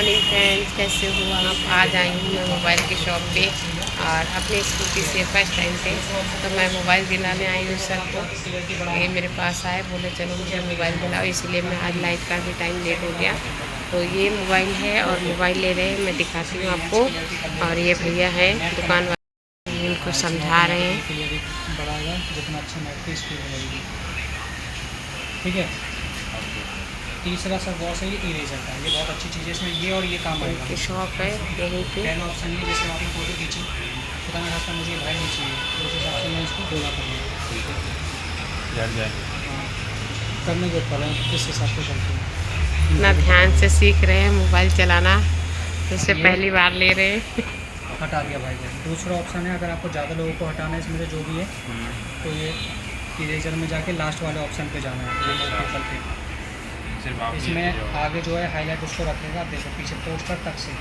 Morning friends, कैसे हो आप। आज आई हूँ मैं मोबाइल की शॉप पे और अपनी स्कूटी से फर्स्ट टाइम पे तो मैं मोबाइल दिलाने आई हूँ सर को। ये मेरे पास आए, बोले चलो मुझे मोबाइल दिलाओ, इसलिए मैं आज लाइव का भी टाइम लेट हो गया। तो ये मोबाइल है और मोबाइल ले रहे हैं, मैं दिखाती हूँ आपको। और ये भैया है दुकान वाले, उनको समझा रहे हैं। जितना अच्छा नेट की स्पीड रहेगी, ठीक है। तीसरा सब बहुत सही इरेजर का, ये बहुत अच्छी चीज़ है, इसमें ये और ये काम आएगा। शॉप है यहीं पे। पहला ऑप्शन ये, जैसे आपने फोटो खींची, खुदा ना खास्ता मुझे भाई नहीं चाहिए, तो उस हिसाब से मैं इसको गोला करूँगा करने के ऊपर है, किस हिसाब से चलते हैं। इतना ध्यान से सीख रहे हैं मोबाइल चलाना, जैसे पहली बार ले रहे हैं। हटा दिया भाई जान। दूसरा ऑप्शन है, अगर आपको ज़्यादा लोगों को हटाना है इसमें से जो भी है, तो ये इरेजर में जाके लास्ट वाले ऑप्शन पे जाना है। इसमें आगे जो है हाईलाइट उसको रखेगा, आप देखो पीछे पोस्टर तक से,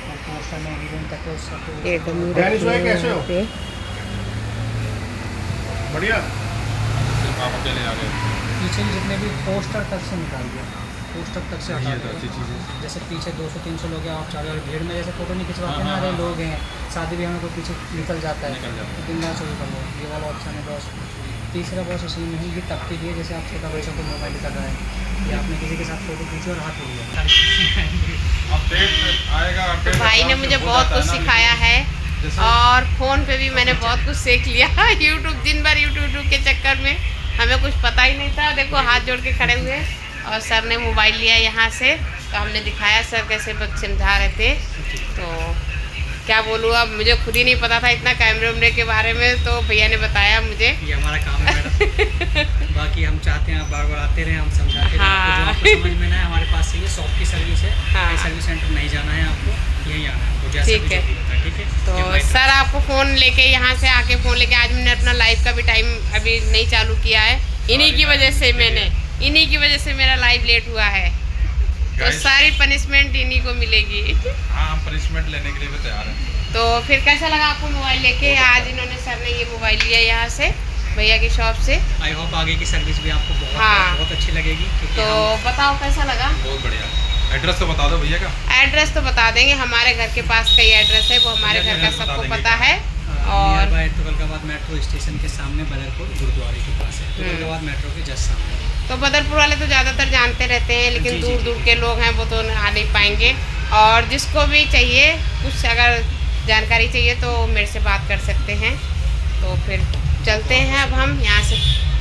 और पोस्टर में हीरोइन तक है उसका। कैसे हो? बढ़िया। पीछे जितने भी पोस्टर तक से निकाल दिया, पोस्टर तक से हटा दिया। जैसे पीछे 200-300 लोग हैं, आप चाहे भीड़ में जैसे फोटो नहीं खिंचवाते हैं ना, अरे लोग हैं शादी ब्याह में कोई पीछे निकल जाता है, तो बिंदास शुरू कर लो। ये वाला ऑप्शन है बॉस। तीसरा बॉस इसमें नहीं, ये तब के लिए जैसे आप छोटा बच्चों को मोबाइल कर रहा है, या आपने किसी के साथ फोटो खींची और हाथ हो गया। तो भाई ने मुझे बहुत कुछ सिखाया है और फ़ोन पे भी मैंने बहुत कुछ सीख लिया। यूट्यूब, दिन भर यूट्यूब के चक्कर में हमें कुछ पता ही नहीं था। देखो हाथ जोड़ के खड़े हुए और सर ने मोबाइल लिया यहाँ से, तो हमने दिखाया सर कैसे समझा रहे थे। तो क्या बोलूँ, अब मुझे खुद ही नहीं पता था इतना कैमरे वैमरे के बारे में, तो भैया ने बताया मुझे। ये हमारा काम है मैडम। बाकी हम चाहते हैं आप बार बार आते रहे, हम समझाते रहे। हाँ। आपको समझ में ना है, हमारे पास से ये शॉप की सर्विस है। हाँ। सर्विस सेंटर नहीं जाना है आपको, यहीं आना है आपको, जैसे ठीक है। ठीक है। तो सर आपको फ़ोन लेके यहाँ से आके फ़ोन लेके, आज मैंने अपना लाइव का भी टाइम अभी नहीं चालू किया है, इन्हीं की वजह से मेरा लाइव लेट हुआ है। तो सारी पनिशमेंट इन्हीं को मिलेगी। हाँ, हम पनिशमेंट लेने के लिए भी तैयार हैं। तो फिर कैसा लगा आपको मोबाइल लेके? आज इन्होंने सर ने ये मोबाइल लिया यहाँ से भैया की शॉप से। आई होप आगे की सर्विस भी आपको बहुत बहुत अच्छी लगेगी। तो बताओ कैसा लगा? बहुत बढ़िया। एड्रेस तो बता दो भैया का। एड्रेस तो बता देंगे, हमारे घर के पास का ही एड्रेस है, वो हमारे घर का सबको पता है। और तुगलकाबाद मेट्रो स्टेशन के सामने बदरपुर गुरुद्वारे के पास है, तुगलकाबाद मेट्रो के जस्ट सामने। तो बदरपुर वाले तो ज़्यादातर जानते रहते हैं, लेकिन दूर दूर के लोग हैं वो तो आ नहीं पाएंगे। और जिसको भी चाहिए कुछ अगर जानकारी चाहिए तो मेरे से बात कर सकते हैं। तो फिर चलते हैं, अब हम यहाँ से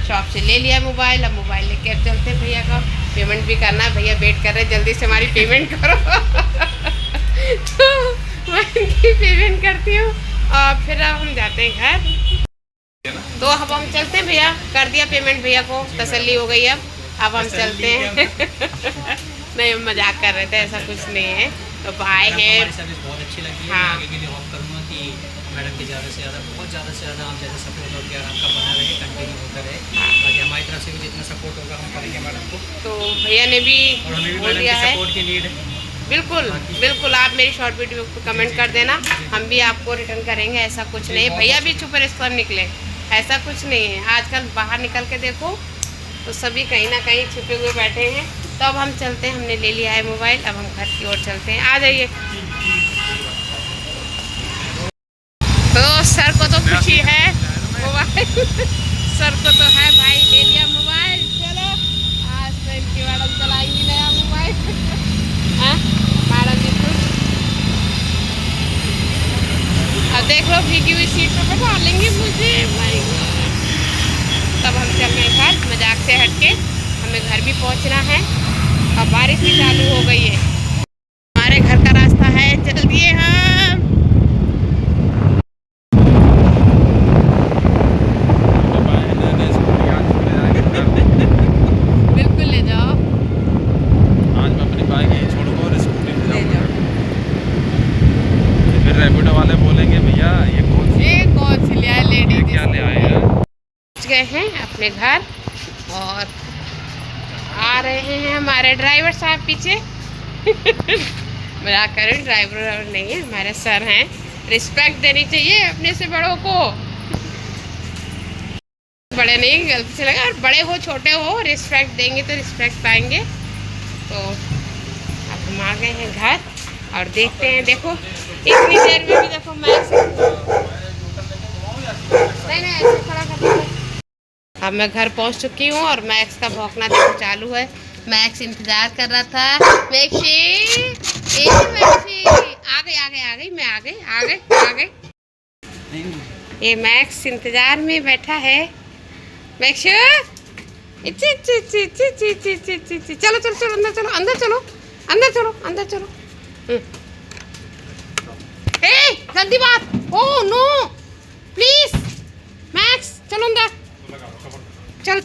शॉप से ले लिया मोबाइल, अब मोबाइल लेके अब चलते हैं। भैया का पेमेंट भी करना है, भैया वेट कर रहे हैं, जल्दी से हमारी पेमेंट करो। तो मैं इनकी पेमेंट करती हूँ और फिर अब हम जाते हैं घर। तो अब हम चलते हैं, भैया कर दिया पेमेंट, भैया को तसल्ली हो गई। अब हम चलते हैं। नहीं, मजाक कर रहे थे, ऐसा कुछ नहीं है। तो आए हैं, सर्विस बहुत अच्छी लगी है। हाँ। आगे के लिए होप करूँगा कि मैडम की ज़्यादा से ज़्यादा, बहुत ज़्यादा से ज़्यादा आप जैसे सपोर्ट और प्यार आपका बना रहे, कंटिन्यू होता रहे। बाकी हमारी तरफ से भी जितना सपोर्ट होगा हम करेंगे मैडम को। तो भैया ने भी और हमें भी बोल मैडम दिया की है। सपोर्ट की नीड है। बिल्कुल बिल्कुल, आप मेरी शॉर्ट वीडियो पे कमेंट कर देना, हम भी आपको रिटर्न करेंगे। ऐसा कुछ नहीं है, भैया भी चुप रेस्पॉन्स निकले, ऐसा कुछ नहीं है। आजकल बाहर निकल के देखो तो सभी कहीं ना कहीं छुपे हुए बैठे हैं। तो अब हम चलते हैं, हमने ले लिया है मोबाइल, अब हम घर की ओर चलते हैं। आ जाइए। तो सर को तो खुशी है मोबाइल, सर को तो है भाई, ले लिया मोबाइल। चलो आज तो इनकी मैडम चलाएंगी नया मोबाइल। मैडम जी खुश। अब देख लो भीगी हुई सीट पे बैठा लेंगे मुझे, माय गॉड। तब हम चल रहे हैं घर, मजाक से हटके हमें घर भी पहुंचना है। अब बारिश भी चालू हो गई है, हमारे घर का रास्ता है, चल दिए हम। बिल्कुल ले जाओ, आज मैं अपनी बाइक यहीं छोड़ूंगा और स्कूटी ले जाओ। फिर रैपिडो वाले बोलेंगे भैया ये कौन सी लिया लेडीज, क्या ले आए हैं। पहुंच गए हैं अपने घर और आ रहे हैं हमारे ड्राइवर साहब पीछे। मजाक कर रही हूँ, ड्राइवर नहीं है, हमारे सर हैं। रिस्पेक्ट देनी चाहिए अपने से बड़ों को, बड़े नहीं गलती से लगा, और बड़े हो छोटे हो रिस्पेक्ट देंगे तो रिस्पेक्ट पाएंगे। तो अब हम आ गए हैं घर और देखते हैं। देखो इतनी देर में भी देखो मैक्स नहीं ऐसे खड़ा कर दो। अब मैं घर पहुंच चुकी हूँ और मैक्स का भौंकना देखो चालू है। मैक्स इंतजार कर रहा था। मैक्सी आ गई मैं आ गई। ये मैक्स इंतजार में बैठा है। मैक्स चलो अंदर चलो। ए जल्दी बात। ओह नो प्लीज मैक्स चलो अंदर। चलो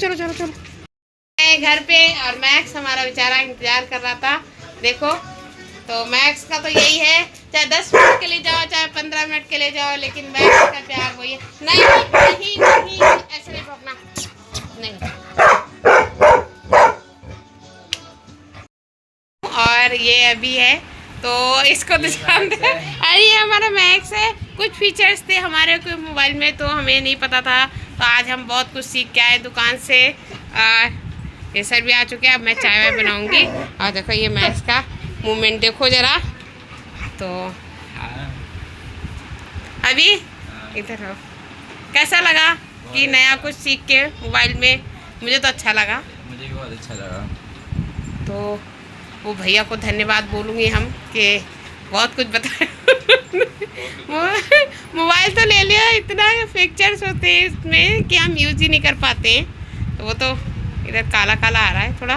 घर पे। और मैक्स हमारा बेचारा इंतजार कर रहा था। देखो तो मैक्स का तो यही है, चाहे 10 मिनट के लिए जाओ चाहे 15 मिनट के लिए जाओ, लेकिन मैक्स का प्यार वही है। नहीं ऐसे नहीं भौंकना नहीं। और ये अभी है तो इसको तो जानते हैं। अरे ये हमारा मैक्स है। कुछ फीचर्स थे हमारे को मोबाइल में तो हमें नहीं पता था, तो आज हम बहुत कुछ सीख के आए दुकान से। ये सर भी आ चुके हैं। अब मैं चाय वाय बनाऊंगी। और देखो ये मैक्स का मूवमेंट देखो ज़रा। तो अभी इधर हो, कैसा लगा कि नया कुछ सीख के मोबाइल में? मुझे तो अच्छा लगा। मुझे भी बहुत अच्छा लगा। तो वो भैया को धन्यवाद बोलूँगी हम कि बहुत कुछ बताया। मोबाइल तो ले लिया, इतना फीचर्स होते हैं इसमें कि हम यूज़ ही नहीं कर पाते हैं। तो वो तो इधर काला काला आ रहा है थोड़ा।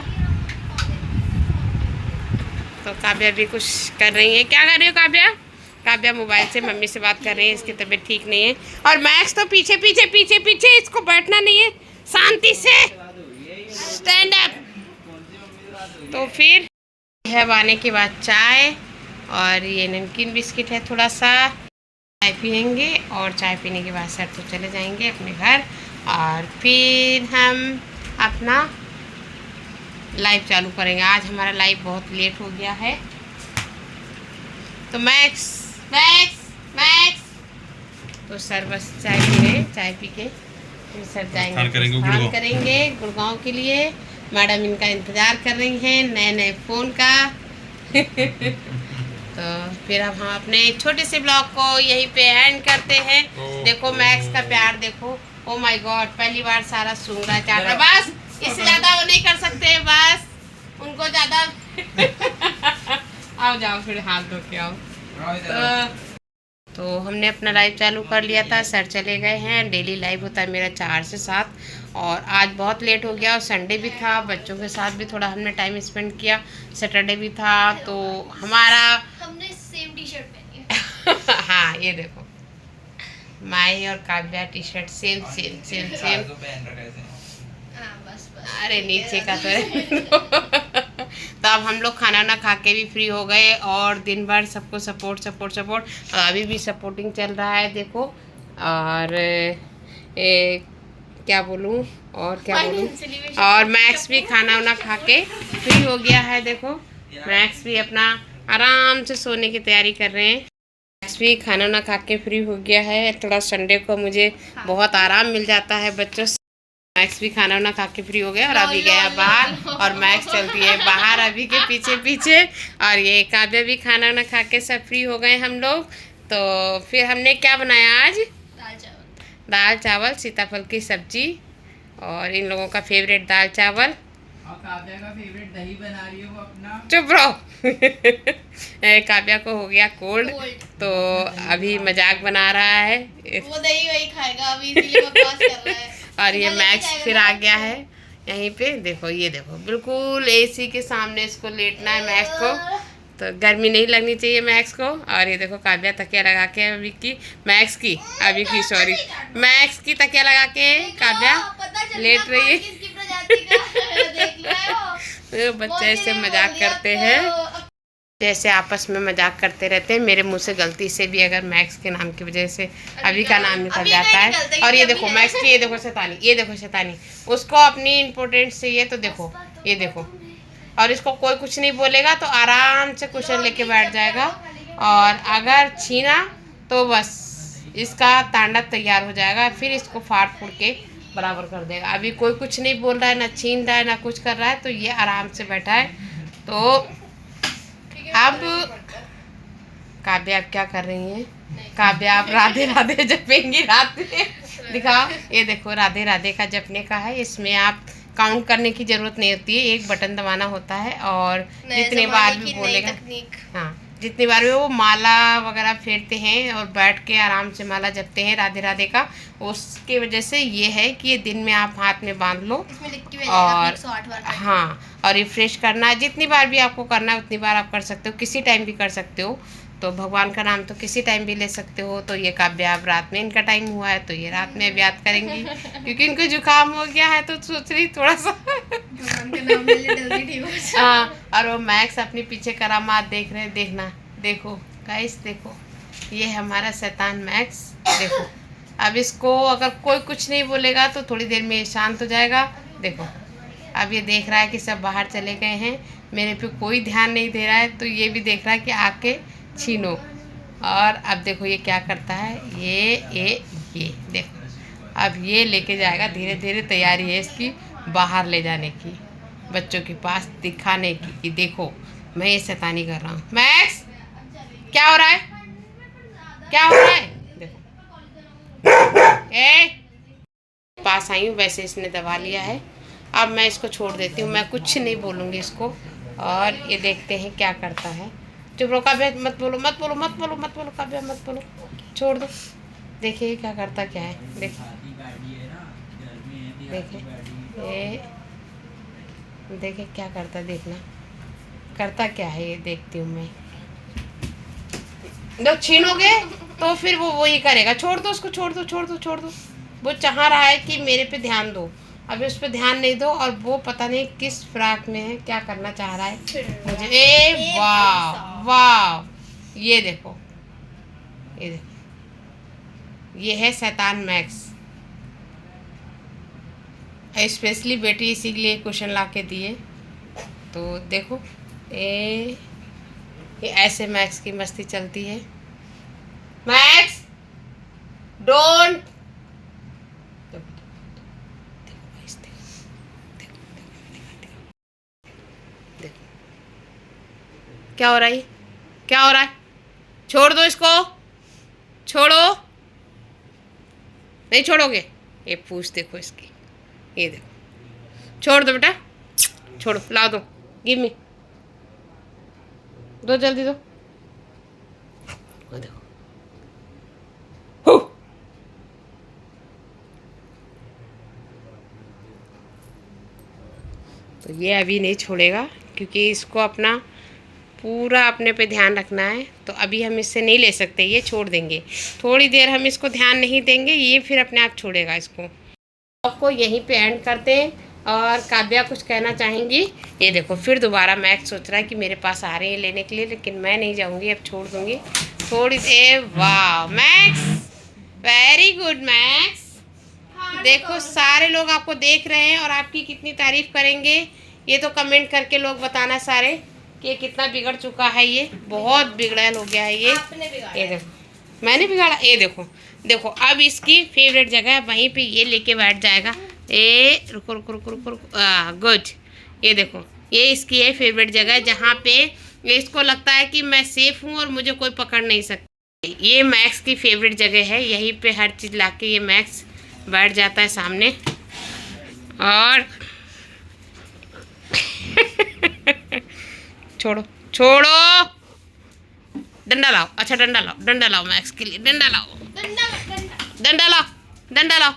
तो काव्या भी कुछ कर रही है। क्या कर रही हो काव्या? काव्या मोबाइल से मम्मी से बात कर रही है। इसकी तबीयत ठीक नहीं है। और मैक्स तो पीछे इसको बैठना नहीं है, शांति से स्टैंड अप। तो फिर है आने के बाद चाय और ये नमकीन बिस्किट है थोड़ा सा। चाय पियेंगे और चाय पीने के बाद सर तो चले जाएंगे अपने घर। और फिर हम अपना लाइव चालू करेंगे। आज हमारा लाइव बहुत लेट हो गया है। तो मैक्स तो सर बस चाय पी रहे हैं। चाय पी के फिर सर जाएंगे करेंगे गुड़गांव के लिए। मैडम इनका इंतज़ार कर रही हैं नए फ़ोन का। तो फिर अब हम अपने छोटे से ब्लॉग को यहीं पे एंड करते हैं। देखो मैक्स का प्यार देखो। ओ माय गॉड, पहली बार सारा सूंघ रहा चाट रहा। बस इससे ज़्यादा वो नहीं कर सकते, बस उनको ज़्यादा। आओ जाओ फिर हाथ धो के आओ। तो हमने अपना लाइव चालू कर लिया था। सर चले गए हैं। डेली लाइव होता है मेरा 4 से 7 और आज बहुत लेट हो गया। और संडे भी था, बच्चों के साथ भी थोड़ा हमने टाइम स्पेंड किया। सैटरडे भी था तो हमने सेम टी शर्ट पहनी। हाँ ये देखो माई और काव्या टी शर्ट सेम। अरे नीचे का तो अब हम लोग खाना ना खा के भी फ्री हो गए और दिन भर सबको सपोर्ट। अभी भी सपोर्टिंग चल रहा है देखो। और क्या बोलूँ और मैक्स भी खाना वाना खा के फ्री हो गया है। देखो मैक्स भी अपना आराम से सोने की तैयारी कर रहे हैं। मैक्स भी खाना वाना खा के फ्री हो गया है। थोड़ा संडे को मुझे बहुत आराम मिल जाता है बच्चों से। मैक्स भी खाना वाना खा के फ्री हो गया और अभी गया बाहर और मैक्स चलती है बाहर अभी के पीछे। और ये काव्या भी खाना वाना खा के सब फ्री हो गए हम लोग। तो फिर हमने क्या बनाया आज? दाल चावल सीताफल की सब्जी और इन लोगों का फेवरेट दाल चावल। और काव्या का फेवरेट दही बना रही हो अपना। चुप रहो। काव्या को हो गया कोल्ड तो अभी मजाक बना रहा है। वो दही वही खाएगा अभी, इसीलिए बकवास कर रहा है। और ये मैक्स फिर आ गया है यहीं पे। देखो ये देखो बिल्कुल एसी के सामने इसको लेटना है मैक्स को, तो गर्मी नहीं लगनी चाहिए मैक्स को। और ये देखो काव्या तकिया लगा के मैक्स की तकिया लगा के काव्या लेट रही है। बच्चे ऐसे मजाक करते हैं, जैसे आपस में मजाक करते रहते हैं। मेरे मुंह से गलती से भी अगर मैक्स के नाम की वजह से अभी का नाम निकल जाता है। और ये देखो मैक्स की, ये देखो शैतानी उसको अपनी इम्पोर्टेंस चाहिए। तो देखो ये देखो, और इसको कोई कुछ नहीं बोलेगा तो आराम से क्वेश्चन लेके बैठ जाएगा। और अगर छीना तो बस इसका तांडव तैयार हो जाएगा, फिर इसको फाड़ फूड़ के बराबर कर देगा। अभी कोई कुछ नहीं बोल रहा है, ना छीन रहा है ना कुछ कर रहा है, तो ये आराम से बैठा है। तो अब काव्या आप क्या कर रही हैं? काव्या आप राधे राधे जपेंगी रात में। दिखाओ, ये देखो राधे राधे का जपने का है। इसमें आप काउंट करने की जरूरत नहीं होती है, एक बटन दबाना होता है और जितने बार भी बोलेगा, हाँ जितनी बार भी वो माला वगैरह फेरते हैं और बैठ के आराम से माला जपते हैं राधे राधे का, उसकी वजह से ये है कि ये दिन में आप हाथ में बांध लो और हाँ, और रिफ्रेश करना है। जितनी बार भी आपको करना है उतनी बार आप कर सकते हो, किसी टाइम भी कर सकते हो। तो भगवान का नाम तो किसी टाइम भी ले सकते हो। तो ये काव्य आप रात में, इनका टाइम हुआ है तो ये रात में याद करेंगी क्योंकि इनको जुकाम हो गया है, तो सोच रही थोड़ा सा हाँ। और वो मैक्स अपनी पीछे करामात देख रहे हैं, देखना, देखो गाइस, देखो ये हमारा शैतान मैक्स। देखो अब इसको अगर कोई कुछ नहीं बोलेगा तो थोड़ी देर में ये शांत हो जाएगा। देखो अब ये देख रहा है कि सब बाहर चले गए हैं, मेरे पे कोई ध्यान नहीं दे रहा है, तो ये भी देख रहा है कि आके छीनो। और अब देखो ये क्या करता है, ये देखो अब ये लेके जाएगा धीरे धीरे। तैयारी है इसकी बाहर ले जाने की, बच्चों के पास दिखाने की कि देखो मैं ये शैतानी कर रहा हूँ। मैक्स क्या हो रहा है, क्या हो रहा है? देखो पास आई हूँ, वैसे इसने दबा लिया है। अब मैं इसको छोड़ देती हूँ, मैं कुछ नहीं बोलूँगी इसको। और ये देखते हैं क्या करता है। चुप रहो काव्या, मत बोलो मत बोलो मत बोलो मत बोलो काव्या, मत बोलो, छोड़ दो। देखिए क्या करता क्या है, देखिए ये देखिए क्या करता, देखना करता क्या है ये देखती हूँ मैं। जब छीनोगे तो फिर वो वही करेगा। छोड़ दो उसको, छोड़ दो छोड़ दो छोड़ दो। वो चाह रहा है कि मेरे पे ध्यान दो, अभी उस पर ध्यान नहीं दो। और वो पता नहीं किस फ्राक में है, क्या करना चाह रहा है मुझे। ए वाह वाह, ये देखो, ये देखो, ये है शैतान मैक्स। स्पेशली बेटी इसी के लिए क्वेश्चन ला के दिए। तो देखो ये ऐसे मैक्स की मस्ती चलती है। मैक्स डोंट, क्या हो रहा है, क्या हो रहा है? छोड़ दो इसको, छोड़ो, नहीं छोड़ोगे? ये पूछ देखो इसकी, ये देखो, छोड़ दो बेटा, छोड़ो, ला दो, गिव मी, दो जल्दी दो। वो देखो तो ये अभी नहीं छोड़ेगा क्योंकि इसको अपना पूरा अपने पे ध्यान रखना है। तो अभी हम इससे नहीं ले सकते, ये छोड़ देंगे। थोड़ी देर हम इसको ध्यान नहीं देंगे, ये फिर अपने आप छोड़ेगा इसको। आपको यहीं पे एंड करते हैं। और काव्या कुछ कहना चाहेंगी? ये देखो फिर दोबारा मैक्स सोच रहा है कि मेरे पास आ रहे हैं लेने के लिए, लेकिन मैं नहीं जाऊंगी, अब छोड़ दूंगी थोड़ी देर। वाह मैक्स, वेरी गुड मैक्स। देखो सारे लोग आपको देख रहे हैं और आपकी कितनी तारीफ करेंगे, ये तो कमेंट करके लोग बताना सारे कि ये कितना बिगड़ चुका है। ये बहुत बिगड़ैल हो गया है ये देखो, मैंने बिगाड़ा। ये देखो, देखो अब इसकी फेवरेट जगह है, वहीं पे ये लेके बैठ जाएगा। ए रुको रुको रुको रुको रुको, गुड। ये देखो ये इसकी है फेवरेट जगह, जहाँ पे इसको लगता है कि मैं सेफ हूँ और मुझे कोई पकड़ नहीं सकता। ये मैक्स की फेवरेट जगह है, यहीं पे हर चीज़ लाके ये मैक्स बैठ जाता है सामने। और छोड़ो छोड़ो, डंडा लाओ, अच्छा डंडा लाओ, डंडा लाओ मैक्स के लिए, डंडा लाओ, डंडा लाओ, डंडा लाओ,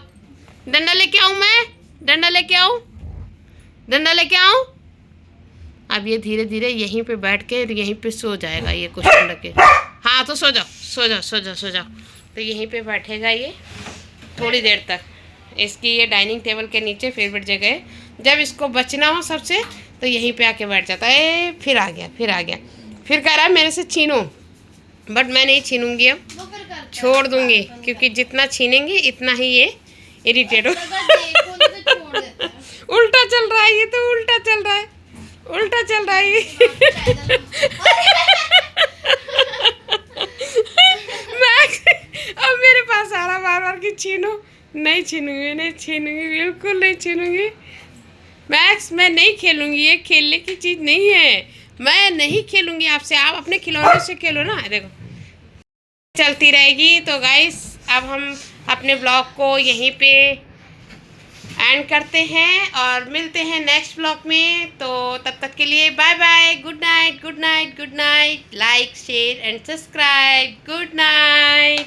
डंडा लेके आऊँ मैं, डंडा लेके आऊँ, डंडा लेके आऊँ। अब ये धीरे धीरे यहीं पे बैठ के यहीं पे सो जाएगा ये कुछ ठंड के। हाँ तो सो जाओ सो जाओ सो जाओ सो जाओ। तो यहीं पे बैठेगा ये थोड़ी देर तक। इसकी ये डाइनिंग टेबल के नीचे फेवरेट जगह है, जब इसको बचना हो सबसे तो यहीं पे आके बैठ जाता है। फिर आ गया, फिर आ गया, फिर कह रहा है मेरे से छीनो, बट मैं नहीं छीनूंगी, अब छोड़ दूंगी क्योंकि जितना छीनेंगी इतना ही ये इरिटेट हो। उल्टा चल रहा है ये, तो उल्टा चल रहा है, उल्टा चल रहा है ये। अब मेरे पास आ रहा बार बार कि छीनो, नहीं छीनूंगी, नहीं छीनूंगी, बिल्कुल नहीं छीनूंगी। मैक्स मैं नहीं खेलूंगी, ये खेलने की चीज़ नहीं है, मैं नहीं खेलूंगी आपसे, आप अपने खिलौने से खेलो ना। देखो चलती रहेगी। तो गाइस अब हम अपने ब्लॉग को यहीं पे एंड करते हैं और मिलते हैं नेक्स्ट ब्लॉग में। तो तब तक के लिए bye bye, good night, good night, good night. Like share and subscribe, good night.